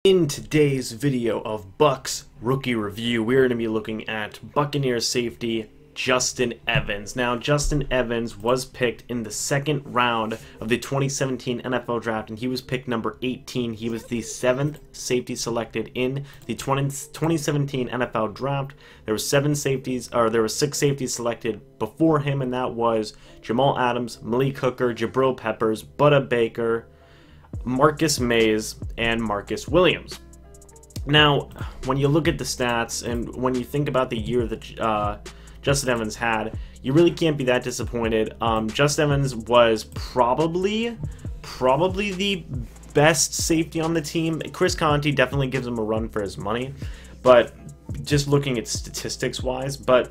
In today's video of Bucs Rookie Review, we're going to be looking at Buccaneers safety Justin Evans. Now, Justin Evans was picked in the second round of the 2017 NFL Draft, and he was picked number 18. He was the 7th safety selected in the 2017 NFL Draft. There were 6 safeties selected before him, and that was Jamal Adams, Malik Hooker, Jabril Peppers, Budda Baker, Marcus Mays, and Marcus Williams. Now, when you look at the stats and when you think about the year that Justin Evans had, you really can't be that disappointed. Justin Evans was probably the best safety on the team. Chris Conte definitely gives him a run for his money, but just looking at statistics-wise, but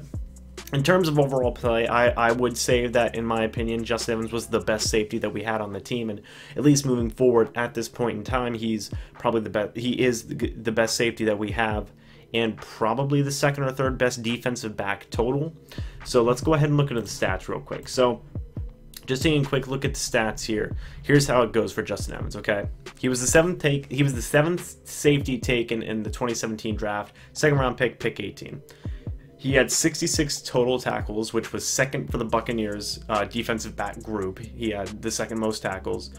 in terms of overall play, I would say that, in my opinion, Justin Evans was the best safety that we had on the team, and at least moving forward at this point in time, he's probably the best. He is the best safety that we have, and probably the second or third best defensive back total. So let's go ahead and look into the stats real quick. So just taking a quick look at the stats here. Here's how it goes for Justin Evans. Okay, he was the seventh safety taken in the 2017 draft, second round pick 18. He had 66 total tackles, which was second for the Buccaneers defensive back group. He had the second most tackles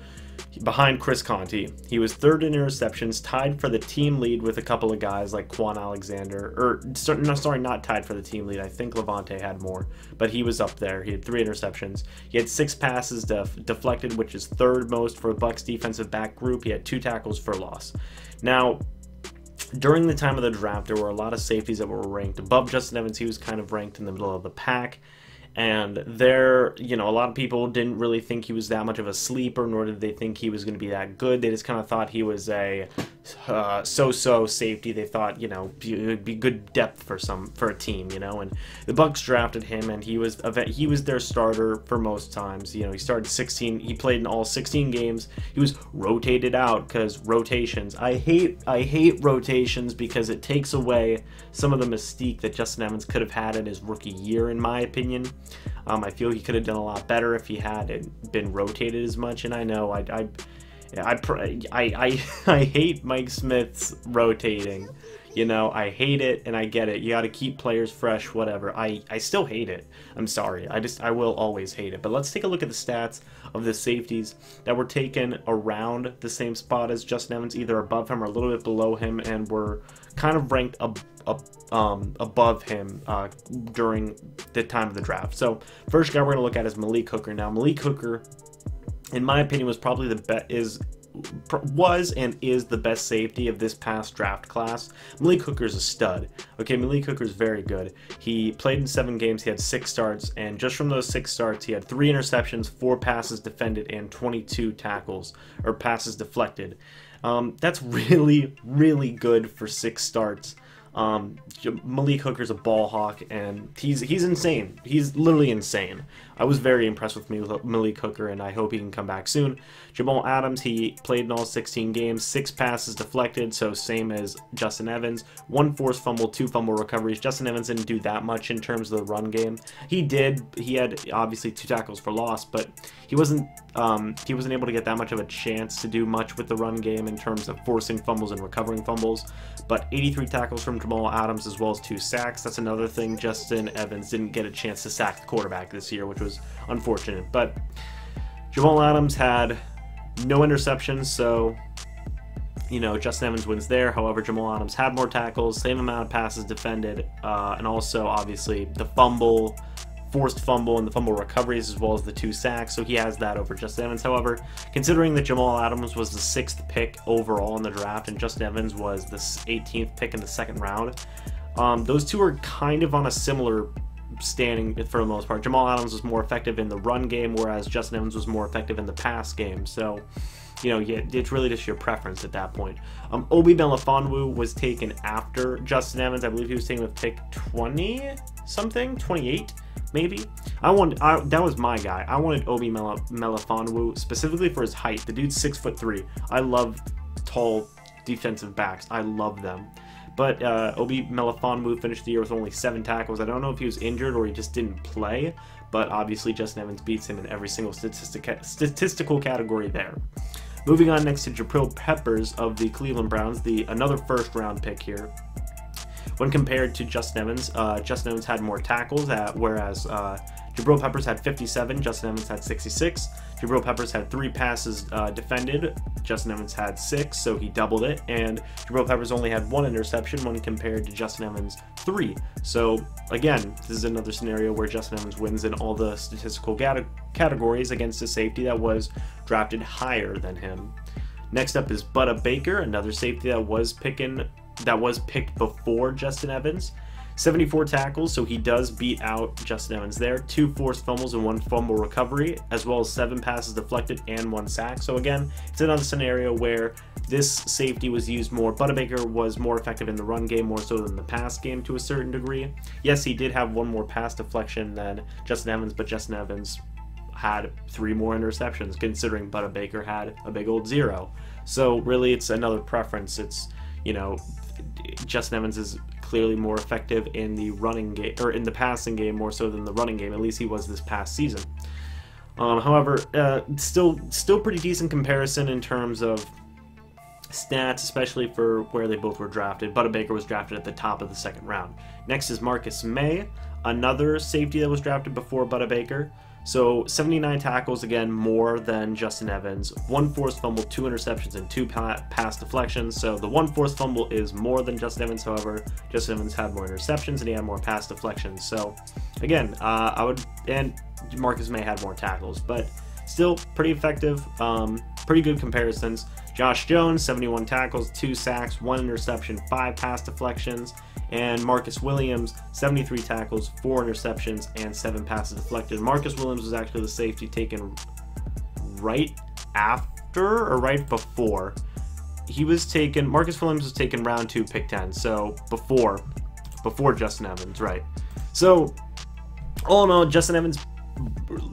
behind Chris Conte. He was third in interceptions, tied for the team lead with a couple of guys like Quan Alexander, not tied for the team lead. I think Levante had more, but he was up there. He had 3 interceptions. He had 6 passes deflected, which is third most for the Bucs defensive back group. He had 2 tackles for loss. Now, during the time of the draft, there were a lot of safeties that were ranked above Justin Evans. He was kind of ranked in the middle of the pack. And a lot of people didn't really think he was that much of a sleeper, nor did they think he was going to be that good. They just kind of thought he was a so-so safety. They thought, it would be good depth for a team, and the Bucs drafted him, and he was their starter for most times. He started 16. He played in all 16 games. He was rotated out because rotations. I hate rotations because it takes away some of the mystique that Justin Evans could have had in his rookie year, in my opinion. I feel he could have done a lot better if he had been rotated as much, and I know I hate Mike Smith's rotating. I hate it, and I get it. You got to keep players fresh, whatever. I still hate it. I'm sorry. I will always hate it. But let's take a look at the stats of the safeties that were taken around the same spot as Justin Evans, either above him or a little bit below him, and were kind of ranked above him during the time of the draft. So first guy we're going to look at is Malik Hooker. Now, Malik Hooker, in my opinion, was probably the best. Was and is the best safety of this past draft class. Malik Hooker's a stud. Okay, Malik Hooker's very good. He played in 7 games, he had 6 starts, and just from those 6 starts, he had 3 interceptions, 4 passes defended, and 22 tackles, or passes deflected. That's really, really good for 6 starts. Malik Hooker's a ball hawk, and he's insane. He's literally insane. I was very impressed with Malik Hooker, and I hope he can come back soon. Jamal Adams, he played in all 16 games, 6 passes deflected, so same as Justin Evans. 1 forced fumble, 2 fumble recoveries. Justin Evans didn't do that much in terms of the run game. He had obviously 2 tackles for loss, but he wasn't able to get that much of a chance to do much with the run game in terms of forcing fumbles and recovering fumbles. But 83 tackles from Jamal Adams, as well as 2 sacks. That's another thing. Justin Evans didn't get a chance to sack the quarterback this year, which was unfortunate. But Jamal Adams had no interceptions, so Justin Evans wins there. However, Jamal Adams had more tackles, same amount of passes defended, and also obviously the forced fumble and the fumble recoveries, as well as the 2 sacks, so he has that over Justin Evans. However, considering that Jamal Adams was the 6th pick overall in the draft and Justin Evans was the 18th pick in the second round, those two are kind of on a similar standing for the most part. Jamal Adams was more effective in the run game, whereas Justin Evans was more effective in the pass game. So it's really just your preference at that point. Obi Melifonwu was taken after Justin Evans. I believe he was taken with pick 20-something, 28 maybe. That was my guy. I wanted Obi Melifonwu specifically for his height. The dude's 6'3". I love tall defensive backs. I love them. But Obi Melifonwu finished the year with only 7 tackles. I don't know if he was injured or he just didn't play, but obviously Justin Evans beats him in every single statistical category there. Moving on next to Jabril Peppers of the Cleveland Browns, another first-round pick here. When compared to Justin Evans, Justin Evans had more tackles, whereas Jabril Peppers had 57, Justin Evans had 66. Jabril Peppers had 3 passes defended, Justin Evans had 6, so he doubled it, and Jabril Peppers only had 1 interception when compared to Justin Evans' 3. So again, this is another scenario where Justin Evans wins in all the statistical categories against a safety that was drafted higher than him. Next up is Budda Baker, another safety that was picked before Justin Evans. 74 tackles, so he does beat out Justin Evans there. 2 forced fumbles and 1 fumble recovery, as well as 7 passes deflected and 1 sack. So again, it's another scenario where this safety was used more. Budda Baker was more effective in the run game more so than the pass game to a certain degree. Yes, he did have 1 more pass deflection than Justin Evans, but Justin Evans had 3 more interceptions, considering Budda Baker had a big old 0. So really, it's another preference. It's, you know, Justin Evans is clearly more effective in the running game, or in the passing game more so than the running game. At least he was this past season. However, still pretty decent comparison in terms of stats, especially for where they both were drafted. Budda Baker was drafted at the top of the 2nd round. Next is Marcus May, another safety that was drafted before Budda Baker. So 79 tackles, again, more than Justin Evans. 1 forced fumble, 2 interceptions, and 2 pass deflections. So the 1 forced fumble is more than Justin Evans. However, Justin Evans had more interceptions and he had more pass deflections. So again, and Marcus May had more tackles, but still pretty effective, pretty good comparisons. Josh Jones, 71 tackles, 2 sacks, 1 interception, 5 pass deflections. And Marcus Williams, 73 tackles, 4 interceptions, and 7 passes deflected. Marcus Williams was actually the safety taken right after or right before. Marcus Williams was taken round 2, pick 10, so before Justin Evans, right? So all in all, Justin Evans,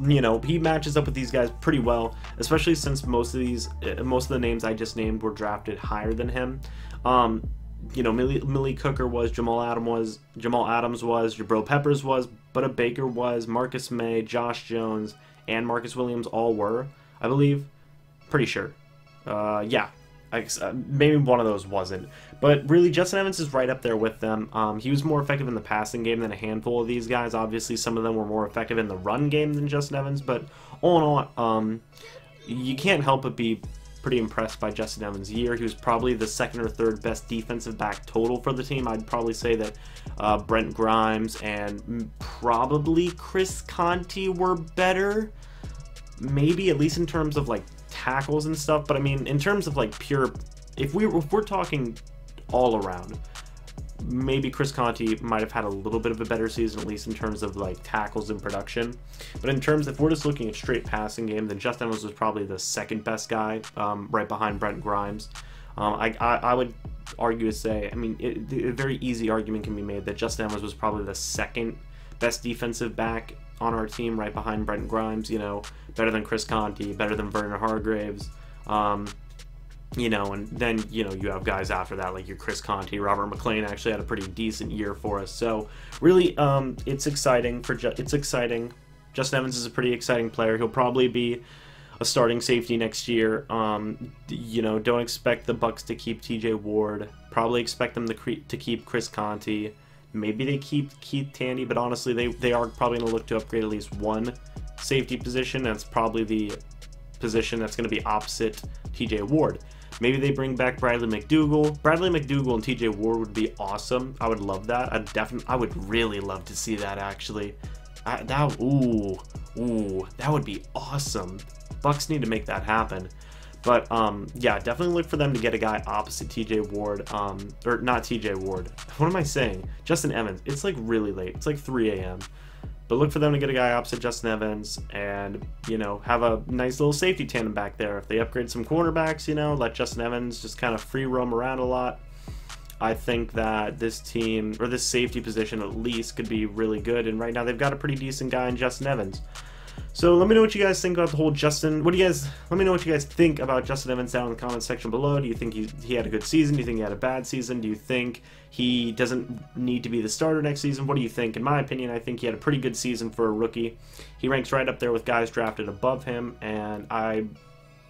you know, he matches up with these guys pretty well, especially since most of the names I just named were drafted higher than him. You know, Millie Cooker was, Jamal Adams was, Jabril Peppers was, Budda Baker was, Marcus May, Josh Jones, and Marcus Williams all were, I believe. Pretty sure. Yeah. Maybe one of those wasn't. But really, Justin Evans is right up there with them. He was more effective in the passing game than a handful of these guys. Obviously, some of them were more effective in the run game than Justin Evans. But all in all, you can't help but be pretty impressed by Justin Evans' year. He was probably the 2nd or 3rd best defensive back total for the team. I'd probably say that Brent Grimes and probably Chris Conte were better. Maybe, at least in terms of like tackles and stuff. But I mean, in terms of like pure, if we're talking all around, maybe Chris Conte might have had a little bit of a better season, at least in terms of like tackles and production. But in terms, if we're just looking at straight passing game, then Justin Evans was probably the 2nd best guy, right behind Brent Grimes. I would argue to say, I mean, a very easy argument can be made that Justin Evans was probably the 2nd best defensive back on our team, right behind Brent Grimes. You know, better than Chris Conte, better than Vernon Hargreaves. You know, and then, you know, you have guys after that, like your Chris Conte. Robert McClain actually had a pretty decent year for us. So really, it's exciting. It's exciting. Justin Evans is a pretty exciting player. He'll probably be a starting safety next year. You know, don't expect the Bucs to keep TJ Ward. Probably expect them to keep Chris Conte. Maybe they keep Keith Tandy, but honestly, they are probably going to look to upgrade at least one safety position. That's probably the position that's going to be opposite TJ Ward. Maybe they bring back Bradley McDougall. Bradley McDougall and TJ Ward would be awesome. I would love that. I would really love to see that, actually. That would be awesome. Bucs need to make that happen. But yeah, definitely look for them to get a guy opposite TJ Ward, or not TJ Ward. What am I saying? Justin Evans. It's like really late. It's like 3 a.m. But look for them to get a guy opposite Justin Evans and, you know, have a nice little safety tandem back there. If they upgrade some cornerbacks, you know, let Justin Evans just kind of free roam around a lot. I think that this team, or this safety position at least, could be really good. And right now they've got a pretty decent guy in Justin Evans. So let me know what you guys think about the whole Justin. Let me know what you guys think about Justin Evans down in the comment section below. Do you think he had a good season? Do you think he had a bad season? Do you think he doesn't need to be the starter next season? What do you think? In my opinion, I think he had a pretty good season for a rookie. He ranks right up there with guys drafted above him, and I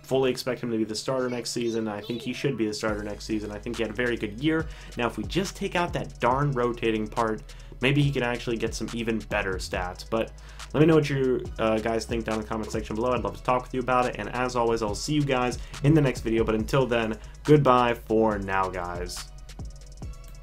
fully expect him to be the starter next season. I think he should be the starter next season. I think he had a very good year. Now, if we just take out that darn rotating part, maybe he can actually get some even better stats. But let me know what you guys think down in the comment section below. I'd love to talk with you about it. And as always, I'll see you guys in the next video. But until then, goodbye for now, guys.